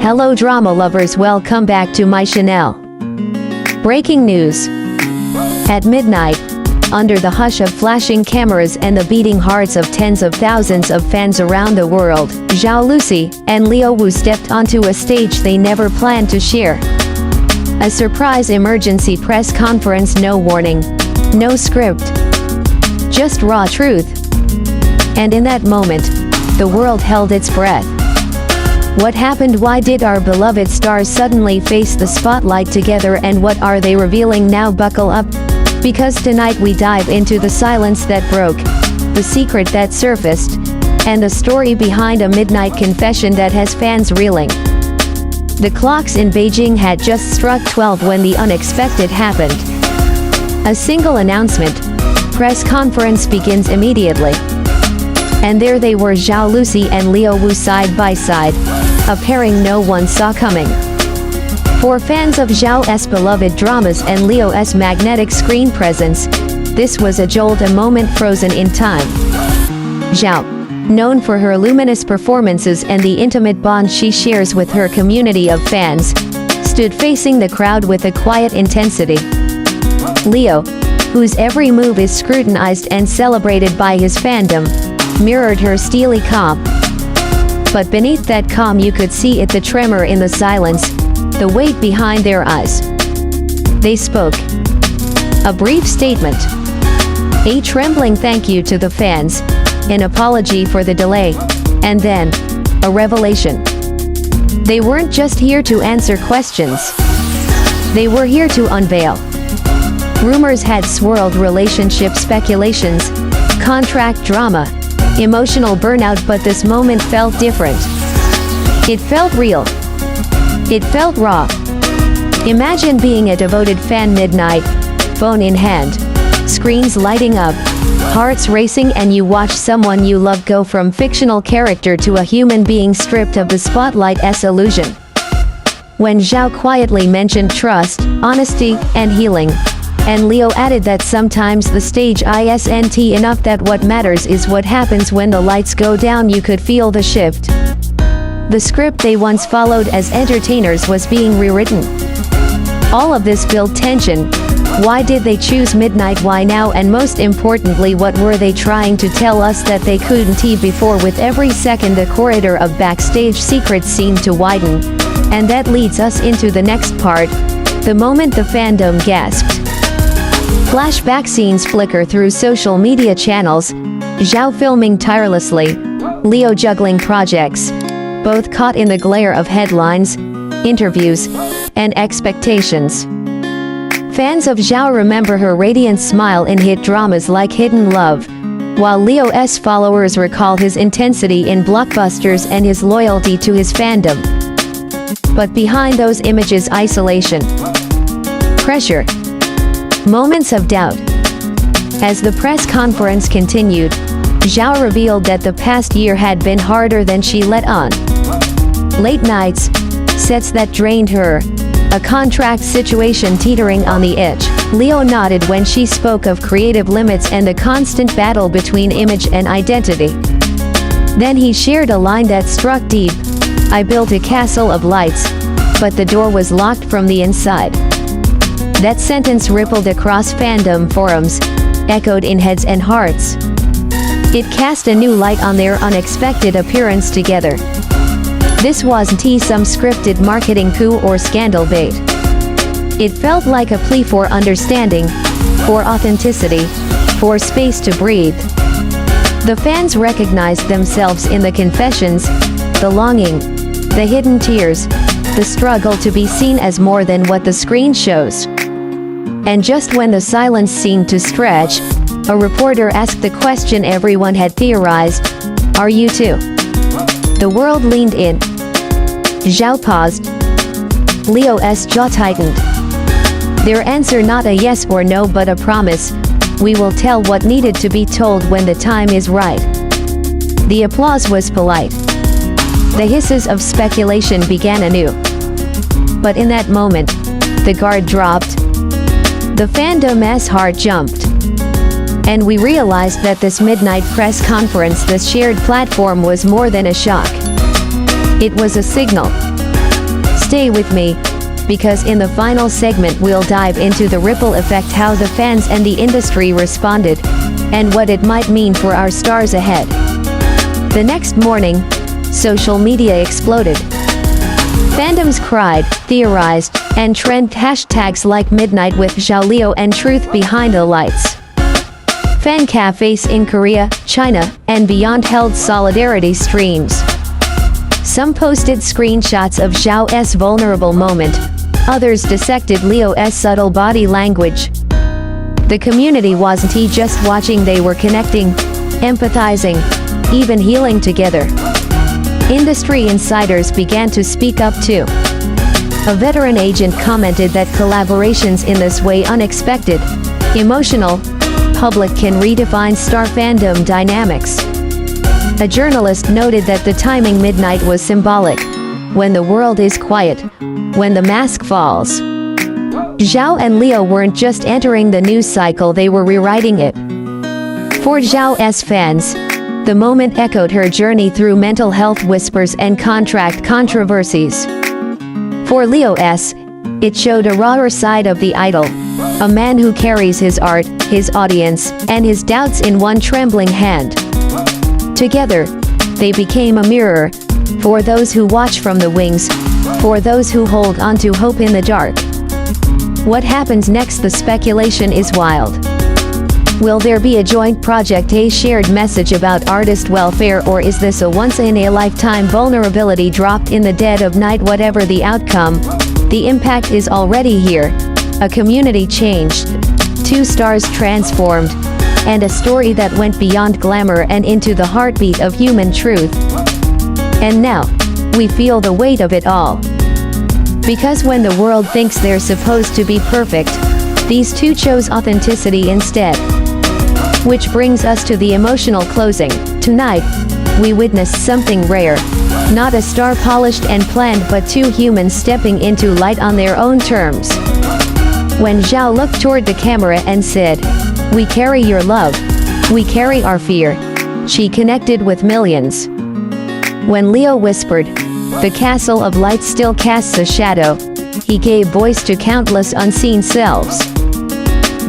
Hello drama lovers, welcome back to my channel. Breaking news. At midnight, under the hush of flashing cameras and the beating hearts of tens of thousands of fans around the world, Zhao Lusi and Leo Wu stepped onto a stage they never planned to share. A surprise emergency press conference, no warning, no script, just raw truth. And in that moment, the world held its breath. What happened? Why did our beloved stars suddenly face the spotlight together, and what are they revealing now? Buckle up, because tonight we dive into the silence that broke, the secret that surfaced, and the story behind a midnight confession that has fans reeling. The clocks in Beijing had just struck 12 when the unexpected happened. A single announcement. Press conference begins immediately. And there they were, Zhao Lusi and Leo Wu side by side, a pairing no one saw coming. For fans of Zhao's beloved dramas and Leo's magnetic screen presence, this was a jolt, a moment frozen in time. Zhao, known for her luminous performances and the intimate bond she shares with her community of fans, stood facing the crowd with a quiet intensity. Leo, whose every move is scrutinized and celebrated by his fandom, mirrored her steely calm. But beneath that calm you could see it, the tremor in the silence, the weight behind their eyes. They spoke. A brief statement. A trembling thank you to the fans, an apology for the delay, and then, a revelation. They weren't just here to answer questions. They were here to unveil. Rumors had swirled, relationship speculations, contract drama, emotional burnout, but this moment felt different. It felt real. It felt raw. Imagine being a devoted fan midnight, phone in hand, screens lighting up, hearts racing, and you watch someone you love go from fictional character to a human being stripped of the spotlight's illusion. When Zhao quietly mentioned trust, honesty, and healing, and Leo added that sometimes the stage isn't enough, that what matters is what happens when the lights go down, you could feel the shift. The script they once followed as entertainers was being rewritten. All of this built tension. Why did they choose midnight? Why now? And most importantly, what were they trying to tell us that they couldn't before? With every second, the corridor of backstage secrets seemed to widen. And that leads us into the next part, the moment the fandom gasped. Flashback scenes flicker through social media channels, Zhao filming tirelessly, Leo juggling projects, both caught in the glare of headlines, interviews, and expectations. Fans of Zhao remember her radiant smile in hit dramas like Hidden Love, while Leo's followers recall his intensity in blockbusters and his loyalty to his fandom. But behind those images, isolation, pressure, moments of doubt. As the press conference continued, Zhao revealed that the past year had been harder than she let on. Late nights, sets that drained her, a contract situation teetering on the edge. Leo nodded when she spoke of creative limits and the constant battle between image and identity. Then he shared a line that struck deep. I built a castle of lights, but the door was locked from the inside. That sentence rippled across fandom forums, echoed in heads and hearts. It cast a new light on their unexpected appearance together. This wasn't some scripted marketing coup or scandal bait. It felt like a plea for understanding, for authenticity, for space to breathe. The fans recognized themselves in the confessions, the longing, the hidden tears, the struggle to be seen as more than what the screen shows. And just when the silence seemed to stretch, a reporter asked the question everyone had theorized, "Are you too?" The world leaned in. Zhao paused. Leo's jaw tightened. Their answer, not a yes or no but a promise. We will tell what needed to be told when the time is right. The applause was polite. The hisses of speculation began anew. But in that moment, the guard dropped. The fandom's heart jumped. And we realized that this midnight press conference, this shared platform, was more than a shock. It was a signal. Stay with me, because in the final segment we'll dive into the ripple effect, how the fans and the industry responded, and what it might mean for our stars ahead. The next morning, social media exploded. Fandoms cried, theorized, and trend hashtags like Midnight with Zhao Leo and Truth Behind the Lights. Fan cafes in Korea, China, and beyond held solidarity streams. Some posted screenshots of Zhao's vulnerable moment, others dissected Leo's subtle body language. The community wasn't just watching, they were connecting, empathizing, even healing together. Industry insiders began to speak up too. A veteran agent commented that collaborations in this way, unexpected, emotional, public, can redefine star fandom dynamics. A journalist noted that the timing Midnight was symbolic. When the world is quiet, when the mask falls. Zhao and Leo weren't just entering the news cycle, they were rewriting it. For Zhao's fans, the moment echoed her journey through mental health whispers and contract controversies. For Leo's, it showed a rawer side of the idol, a man who carries his art, his audience, and his doubts in one trembling hand. Together, they became a mirror, for those who watch from the wings, for those who hold on to hope in the dark. What happens next? The speculation is wild. Will there be a joint project, a shared message about artist welfare, or is this a once-in-a-lifetime vulnerability dropped in the dead of night? Whatever the outcome, the impact is already here. A community changed, two stars transformed, and a story that went beyond glamour and into the heartbeat of human truth. And now, we feel the weight of it all. Because when the world thinks they're supposed to be perfect, these two chose authenticity instead. Which brings us to the emotional closing. Tonight, we witnessed something rare. Not a star polished and planned, but two humans stepping into light on their own terms. When Zhao looked toward the camera and said, "We carry your love. We carry our fear," she connected with millions. When Leo whispered, "The castle of light still casts a shadow," he gave voice to countless unseen selves.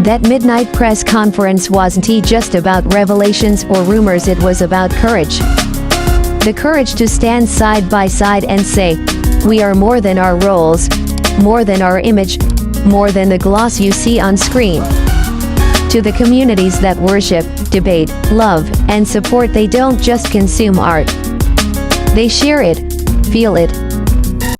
That midnight press conference wasn't just about revelations or rumors, it was about courage. The courage to stand side by side and say, "We are more than our roles, more than our image, more than the gloss you see on screen." To the communities that worship, debate, love, and support, they don't just consume art. They share it, feel it,